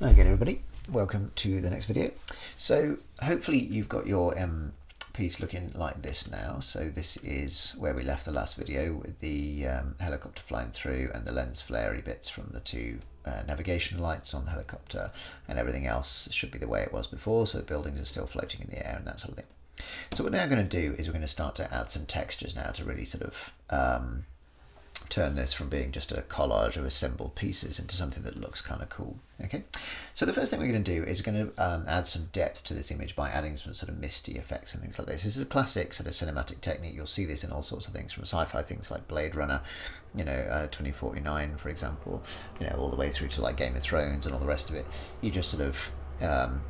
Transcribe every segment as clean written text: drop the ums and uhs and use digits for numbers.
Okay, everybody, welcome to the next video. So hopefully you've got your piece looking like this now. So this is where we left the last video with the helicopter flying through and the lens flary bits from the two navigation lights on the helicopter, and everything else should be the way it was before, so the buildings are still floating in the air and that sort of thing. So what we're now going to do is we're going to start to add some textures now to really sort of turn this from being just a collage of assembled pieces into something that looks kind of cool. Okay, so the first thing we're going to do is going to add some depth to this image by adding some sort of misty effects and things like this. This is a classic sort of cinematic technique. You'll see this in all sorts of things, from sci-fi things like Blade Runner, 2049 for example, all the way through to like Game of Thrones and all the rest of it. You just sort of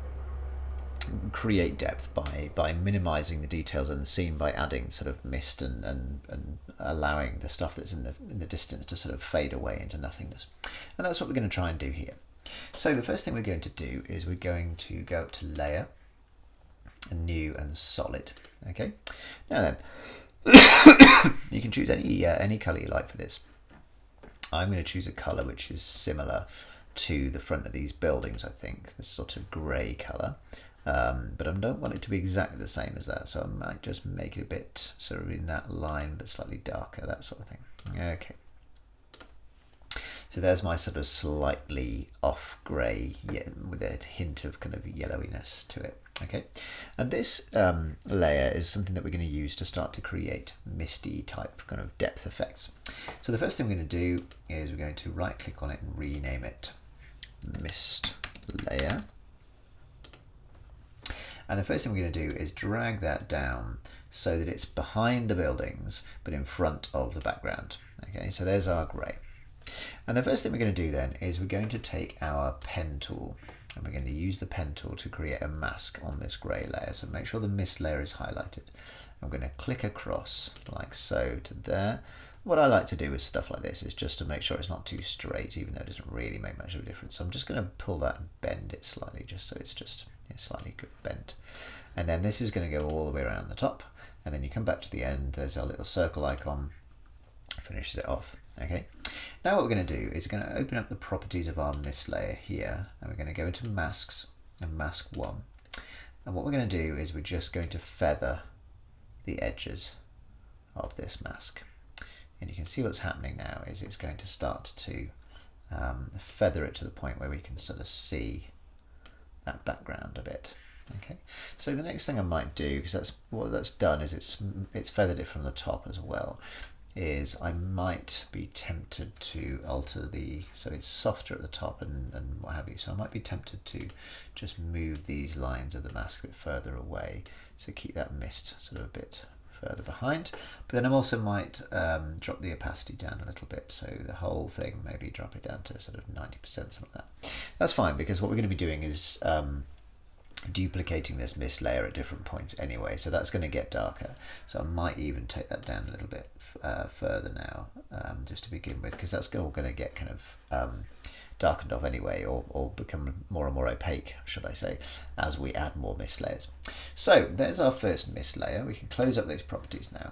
create depth by minimizing the details in the scene, by adding sort of mist and allowing the stuff that's in the distance to sort of fade away into nothingness. And that's what we're going to try and do here. So the first thing we're going to do is we're going to go up to Layer, New and Solid. Okay, now then you can choose any color you like for this. I'm going to choose a color which is similar to the front of these buildings. I think this sort of grey color. But I don't want it to be exactly the same as that, so I might just make it a bit sort of in that line but slightly darker, that sort of thing. Okay, so there's my sort of slightly off grey with a hint of kind of yellowiness to it. Okay, and this layer is something that we're going to use to start to create misty type kind of depth effects. So the first thing we're going to do is we're going to right click on it and rename it Mist Layer. And the first thing we're going to do is drag that down so that it's behind the buildings but in front of the background. Okay, so there's our grey. And the first thing we're going to do then is we're going to take our pen tool and we're going to use the pen tool to create a mask on this grey layer. So make sure the mist layer is highlighted. I'm going to click across like so to there. What I like to do with stuff like this is just to make sure it's not too straight, even though it doesn't really make much of a difference. So I'm just going to pull that and bend it slightly, just so it's just slightly bent. And then this is going to go all the way around the top, and then you come back to the end, there's our little circle icon, finishes it off. Okay, now what we're going to do is we're going to open up the properties of our mist layer here, and we're going to go into masks and mask 1, and what we're going to do is we're just going to feather the edges of this mask. And you can see what's happening now is it's going to start to feather it to the point where we can sort of see that background a bit. Okay, so the next thing I might do, because that's what that's done, is it's feathered it from the top as well, is I might be tempted to alter so it's softer at the top and what have you. So I might be tempted to just move these lines of the mask a bit further away, so keep that mist sort of a bit further behind. But then I also might drop the opacity down a little bit, so the whole thing, maybe drop it down to sort of 90%, something like that. That's fine, because what we're going to be doing is duplicating this mist layer at different points anyway, so that's going to get darker. So I might even take that down a little bit further now, just to begin with, because that's all going to get kind of darkened off anyway, or become more and more opaque, should I say, as we add more mist layers. So there's our first mist layer. We can close up those properties now.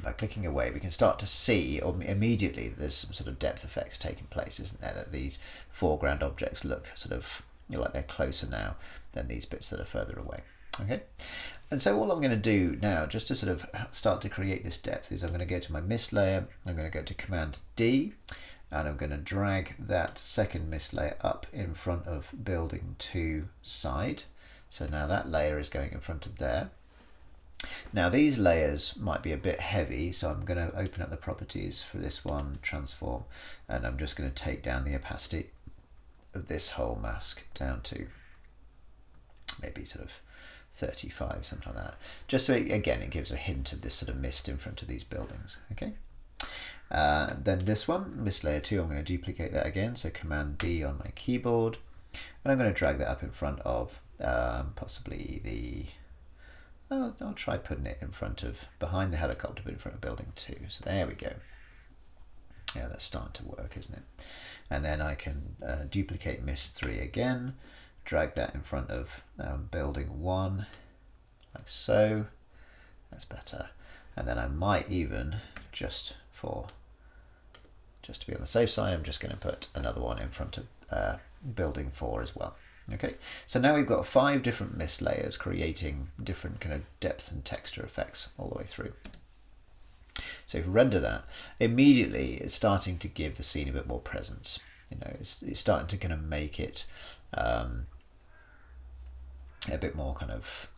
By clicking away, we can start to see, or immediately, there's some sort of depth effects taking place, isn't there? That these foreground objects look sort of like they're closer now than these bits that are further away. Okay, and so all I'm going to do now, just to sort of start to create this depth, is I'm going to go to my mist layer, I'm going to go to Command D, and I'm going to drag that second mist layer up in front of building 2 side. So now that layer is going in front of there. Now these layers might be a bit heavy, so I'm going to open up the properties for this one, transform, and I'm just going to take down the opacity of this whole mask down to maybe sort of 35, something like that, just so again it gives a hint of this sort of mist in front of these buildings. Okay. Then this one, mist layer 2, I'm going to duplicate that again, so Command D on my keyboard, and I'm going to drag that up in front of possibly I'll try putting it in front of, behind the helicopter, but in front of building 2. So there we go. Yeah, that's starting to work, isn't it? And then I can duplicate mist 3 again, drag that in front of building 1, like so. That's better. And then I might even, just to be on the safe side, I'm just going to put another one in front of building 4 as well. Okay, so now we've got 5 different mist layers creating different kind of depth and texture effects all the way through. So if we render that, immediately it's starting to give the scene a bit more presence. You know, it's starting to kind of make it a bit more kind of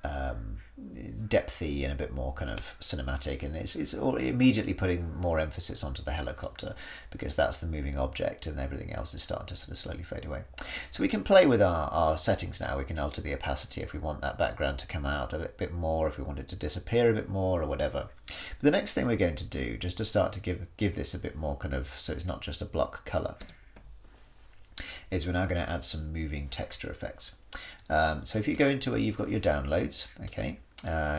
depthy and a bit more kind of cinematic, and it's immediately putting more emphasis onto the helicopter, because that's the moving object and everything else is starting to sort of slowly fade away. So we can play with our settings now. We can alter the opacity if we want that background to come out a bit more, if we want it to disappear a bit more, or whatever. But the next thing we're going to do, just to start to give this a bit more kind of, so it's not just a block color, is we're now going to add some moving texture effects. So if you go into where you've got your downloads, okay,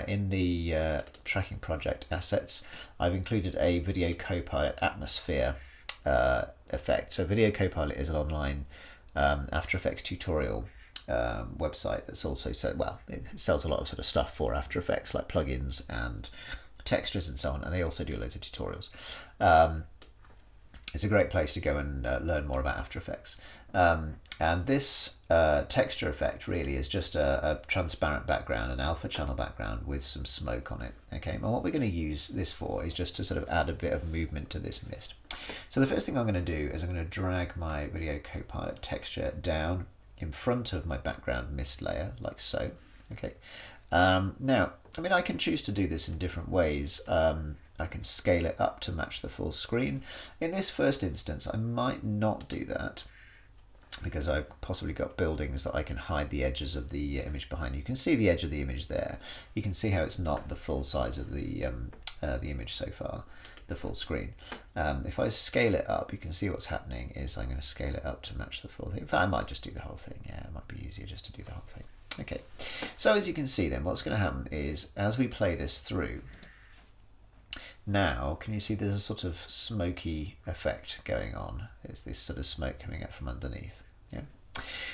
in the tracking project assets, I've included a Video Copilot atmosphere effect. So Video Copilot is an online After Effects tutorial website that's also it sells a lot of sort of stuff for After Effects, like plugins and textures and so on, and they also do loads of tutorials. It's a great place to go and learn more about After Effects. And this texture effect really is just a transparent background, an alpha channel background with some smoke on it. Okay, and what we're going to use this for is just to sort of add a bit of movement to this mist. So the first thing I'm going to do is I'm going to drag my Video Copilot texture down in front of my background mist layer, like so. Okay. Now, I mean, I can choose to do this in different ways. I can scale it up to match the full screen. In this first instance, I might not do that, because I've possibly got buildings that I can hide the edges of the image behind. You can see the edge of the image there. You can see how it's not the full size of the image so far, the full screen. If I scale it up, you can see what's happening is I'm going to scale it up to match the full thing. In fact, I might just do the whole thing. Yeah, it might be easier just to do the whole thing. Okay, so as you can see then, what's going to happen is as we play this through, now, can you see there's a sort of smoky effect going on? There's this sort of smoke coming out from underneath. Yeah.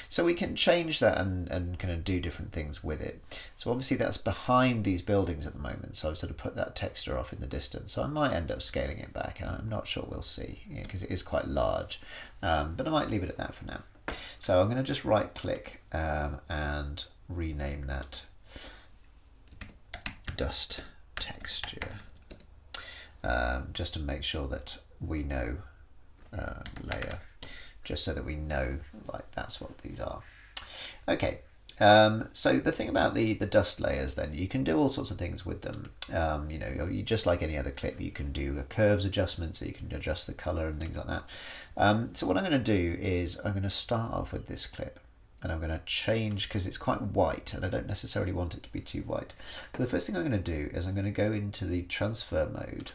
So we can change that and kind of do different things with it. So obviously that's behind these buildings at the moment. So I've sort of put that texture off in the distance. So I might end up scaling it back. I'm not sure, we'll see, because it is quite large. But I might leave it at that for now. So I'm going to just right click and rename that dust texture. Just to make sure that we know layer, just so that we know like that's what these are. Okay, so the thing about the dust layers, then you can do all sorts of things with them. You know, you just like any other clip, you can do a curves adjustment, so you can adjust the color and things like that. So what I'm going to do is I'm going to start off with this clip, and I'm going to change, because it's quite white and I don't necessarily want it to be too white. So the first thing I'm going to do is I'm going to go into the transfer mode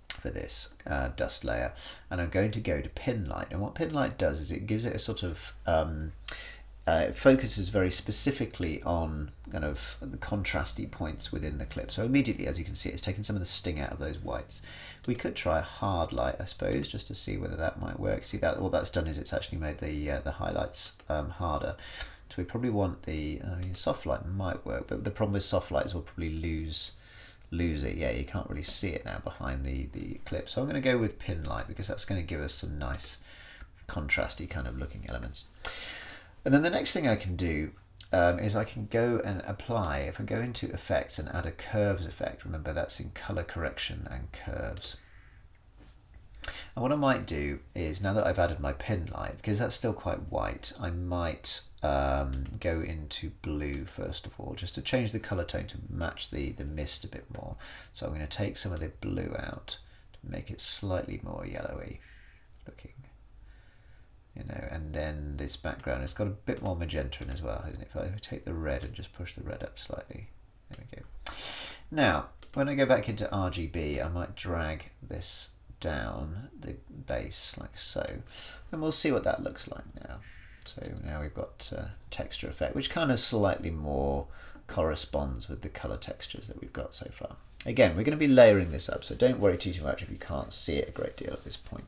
for this dust layer, and I'm going to go to pin light. And what pin light does is it gives it a sort of it focuses very specifically on kind of the contrasty points within the clip. So immediately, as you can see, it's taken some of the sting out of those whites. We could try a hard light, I suppose, just to see whether that might work. See, that all that's done is it's actually made the highlights harder. So we probably want the soft light might work, but the problem with soft light is we'll probably lose it. Yeah, you can't really see it now behind the clip. So I'm going to go with pin light, because that's going to give us some nice contrasty kind of looking elements. And then the next thing I can do is I can go and apply, if I go into effects and add a curves effect, remember that's in color correction and curves. And what I might do is, now that I've added my pin light, because that's still quite white, I might go into blue first of all, just to change the color tone to match the mist a bit more. So I'm going to take some of the blue out to make it slightly more yellowy looking, you know, and then this background has got a bit more magenta in as well, isn't it? If I take the red and just push the red up slightly, there we go. Now when I go back into RGB, I might drag this down the base like so, and we'll see what that looks like now. So now we've got texture effect, which kind of slightly more corresponds with the color textures that we've got so far. Again, we're going to be layering this up, so don't worry too much if you can't see it a great deal at this point.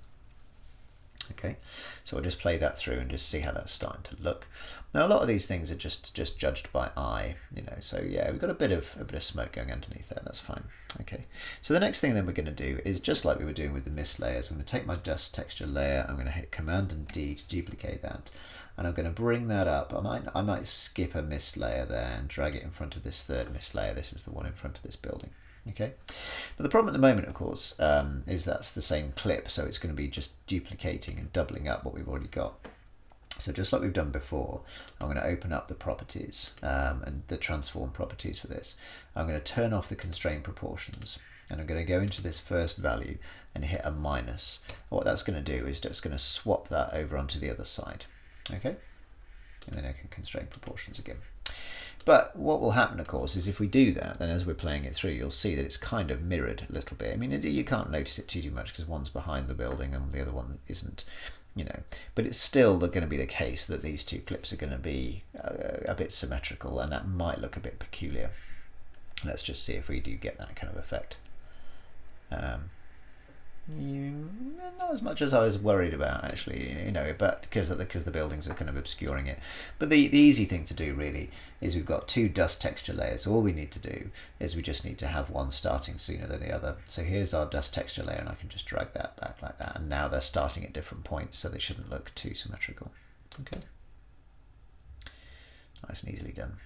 Okay, so we'll just play that through and just see how that's starting to look. Now a lot of these things are just judged by eye, you know, so yeah, we've got a bit of smoke going underneath there, that's fine. Okay, so the next thing then we're going to do is just like we were doing with the mist layers. I'm going to take my dust texture layer, I'm going to hit Command and D to duplicate that, and I'm going to bring that up. I might skip a mist layer there and drag it in front of this third mist layer. This is the one in front of this building. Okay. Now the problem at the moment, of course, is that's the same clip, so it's going to be just duplicating and doubling up what we've already got. So just like we've done before, I'm going to open up the properties and the transform properties for this. I'm going to turn off the constraint proportions, and I'm going to go into this first value and hit a minus. What that's going to do is just going to swap that over onto the other side. Okay, and then I can constrain proportions again. But what will happen, of course, is if we do that, then as we're playing it through, you'll see that it's kind of mirrored a little bit. I mean, you can't notice it too much because one's behind the building and the other one isn't, you know. But it's still going to be the case that these two clips are going to be a bit symmetrical, and that might look a bit peculiar. Let's just see if we do get that kind of effect. Not as much as I was worried about, actually, you know, but because the buildings are kind of obscuring it. But the easy thing to do really is we've got two dust texture layers. So all we need to do is we just need to have one starting sooner than the other. So here's our dust texture layer, and I can just drag that back like that, and now they're starting at different points, so they shouldn't look too symmetrical. Okay, nice and easily done.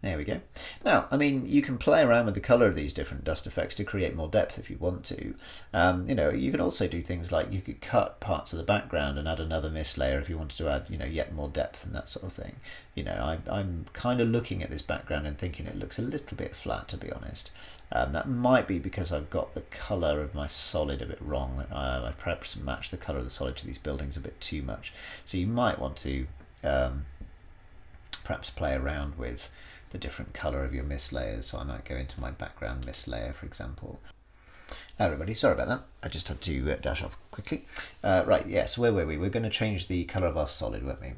There we go. Now, I mean, you can play around with the color of these different dust effects to create more depth if you want to. You know, you can also do things like you could cut parts of the background and add another mist layer if you wanted to add, you know, yet more depth and that sort of thing. You know, I'm kind of looking at this background and thinking it looks a little bit flat, to be honest. That might be because I've got the color of my solid a bit wrong. I perhaps matched the color of the solid to these buildings a bit too much. So you might want to perhaps play around with the different color of your mist layers. So I might go into my background mist layer, for example. Everybody, sorry about that. I just had to dash off quickly. Right, yeah, so where were we? We're going to change the color of our solid, weren't we?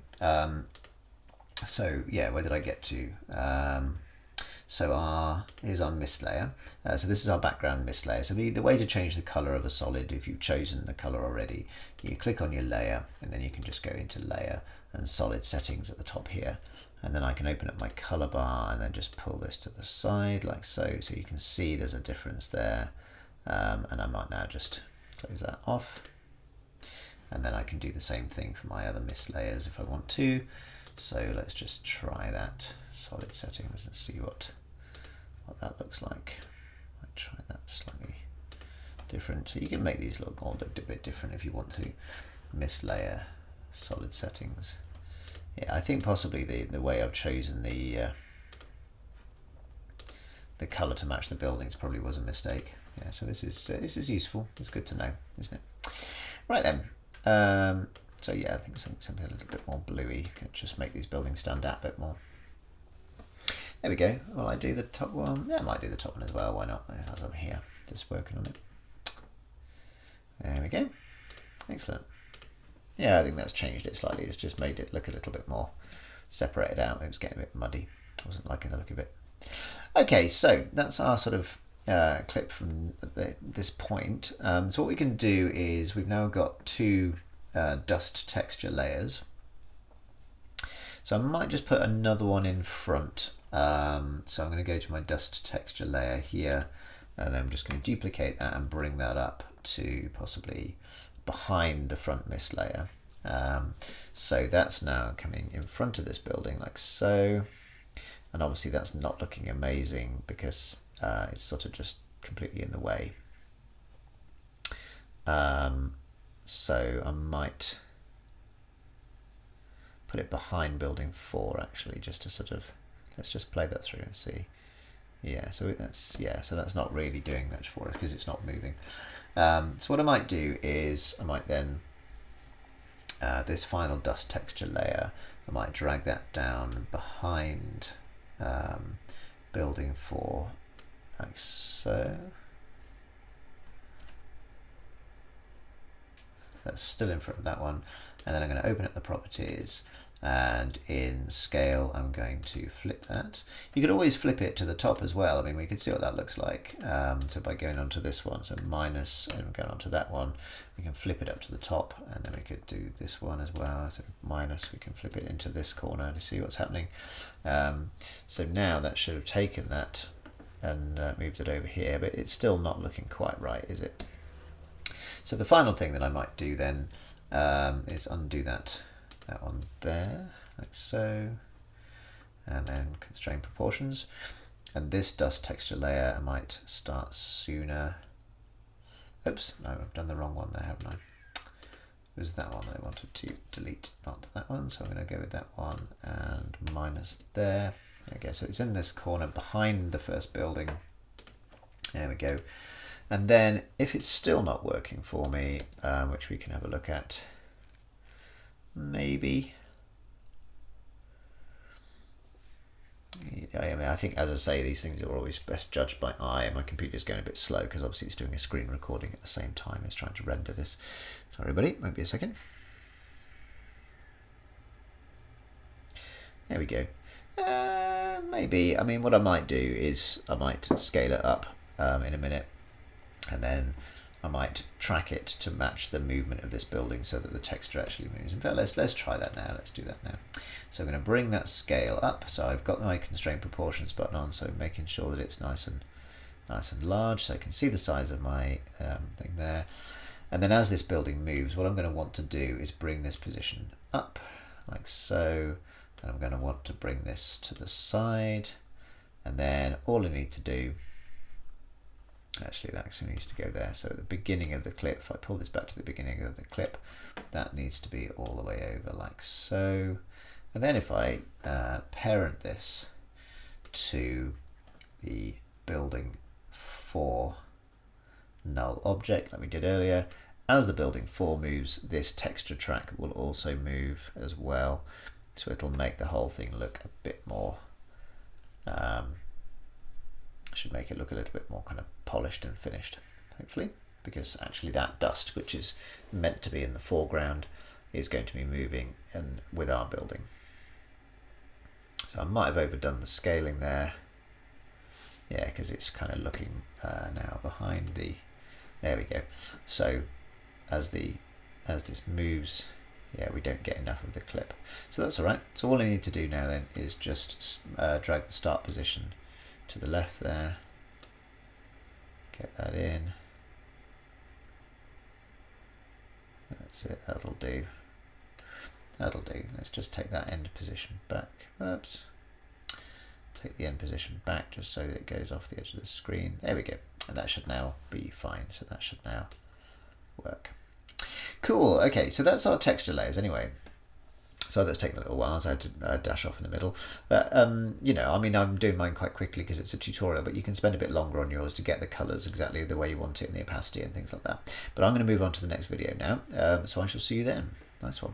So yeah, where did I get to? So here's our mist layer. So this is our background mist layer. So the way to change the color of a solid, if you've chosen the color already, you click on your layer, and then you can just go into layer and solid settings at the top here. And then I can open up my color bar and then just pull this to the side like so. So you can see there's a difference there. And I might now just close that off. And then I can do the same thing for my other mist layers if I want to. So let's just try that solid settings and see what that looks like. I might try that slightly different. So you can make these look all a bit different if you want to. Mist layer, solid settings. Yeah, I think possibly the way I've chosen the color to match the buildings probably was a mistake. Yeah, so this is useful. It's good to know, isn't it? Right then. So yeah, I think something a little bit more bluey could just make these buildings stand out a bit more. There we go. Well, I do the top one. Yeah, I might do the top one as well. Why not? As I'm here, just working on it. There we go. Excellent. Yeah, I think that's changed it slightly. It's just made it look a little bit more separated out. It was getting a bit muddy. I wasn't liking the look of it. Okay, so that's our sort of clip from this point. So what we can do is we've now got two dust texture layers. So I might just put another one in front. So I'm going to go to my dust texture layer here, and then I'm just going to duplicate that and bring that up to possibly behind the front mist layer. So that's now coming in front of this building like so, and obviously that's not looking amazing because it's sort of just completely in the way. So I might put it behind building 4 actually, just to sort of, let's just play that through and see. Yeah, so that's not really doing much for us because it's not moving. So what I might do is I might then this final dust texture layer, I might drag that down behind building 4 like so. That's still in front of that one, and then I'm going to open up the properties, and in scale I'm going to flip that. You could always flip it to the top as well. I mean, we could see what that looks like. So by going onto this one, so minus, and going onto that one, we can flip it up to the top, and then we could do this one as well. So minus, we can flip it into this corner to see what's happening. So now that should have taken that and moved it over here, but it's still not looking quite right, is it? So the final thing that I might do then is undo that one there, like so, and then constrain proportions. And this dust texture layer I might start sooner. Oops, no, I've done the wrong one there, haven't I? It was that one that I wanted to delete, not that one. So I'm going to go with that one and minus there. There we go. So it's in this corner behind the first building. There we go. And then if it's still not working for me, which we can have a look at, maybe. I mean, I think, as I say, these things are always best judged by eye. My computer's going a bit slow because obviously it's doing a screen recording at the same time as trying to render this. Sorry, buddy, might be a second. There we go. Maybe, I mean, what I might do is I might scale it up in a minute, and then I might track it to match the movement of this building so that the texture actually moves. In fact, let's try that now. Let's do that now. So I'm going to bring that scale up. So I've got my constraint proportions button on, so making sure that it's nice and large, so I can see the size of my thing there. And then as this building moves, what I'm going to want to do is bring this position up, like so. And I'm going to want to bring this to the side. And then all I need to do, actually that actually needs to go there. So at the beginning of the clip, if I pull this back to the beginning of the clip, that needs to be all the way over like so. And then if I parent this to the building 4 null object like we did earlier, as the building 4 moves, this texture track will also move as well. So it'll make the whole thing look a bit more, should make it look a little bit more kind of polished and finished, hopefully, because actually that dust, which is meant to be in the foreground, is going to be moving with our building. So I might have overdone the scaling there. Yeah, because it's kind of looking now behind the, there we go. So as this moves, yeah, we don't get enough of the clip. So that's all right. So all I need to do now then is just drag the start position to the left there. Get that in. That's it, that'll do. That'll do. Let's just take that end position back. Oops. Take the end position back just so that it goes off the edge of the screen. There we go. And that should now be fine. So that should now work. Cool. Okay, so that's our texture layers anyway. So that's taken a little while, so I had to dash off in the middle. But, you know, I mean, I'm doing mine quite quickly because it's a tutorial, but you can spend a bit longer on yours to get the colours exactly the way you want it and the opacity and things like that. But I'm going to move on to the next video now, so I shall see you then. Nice one.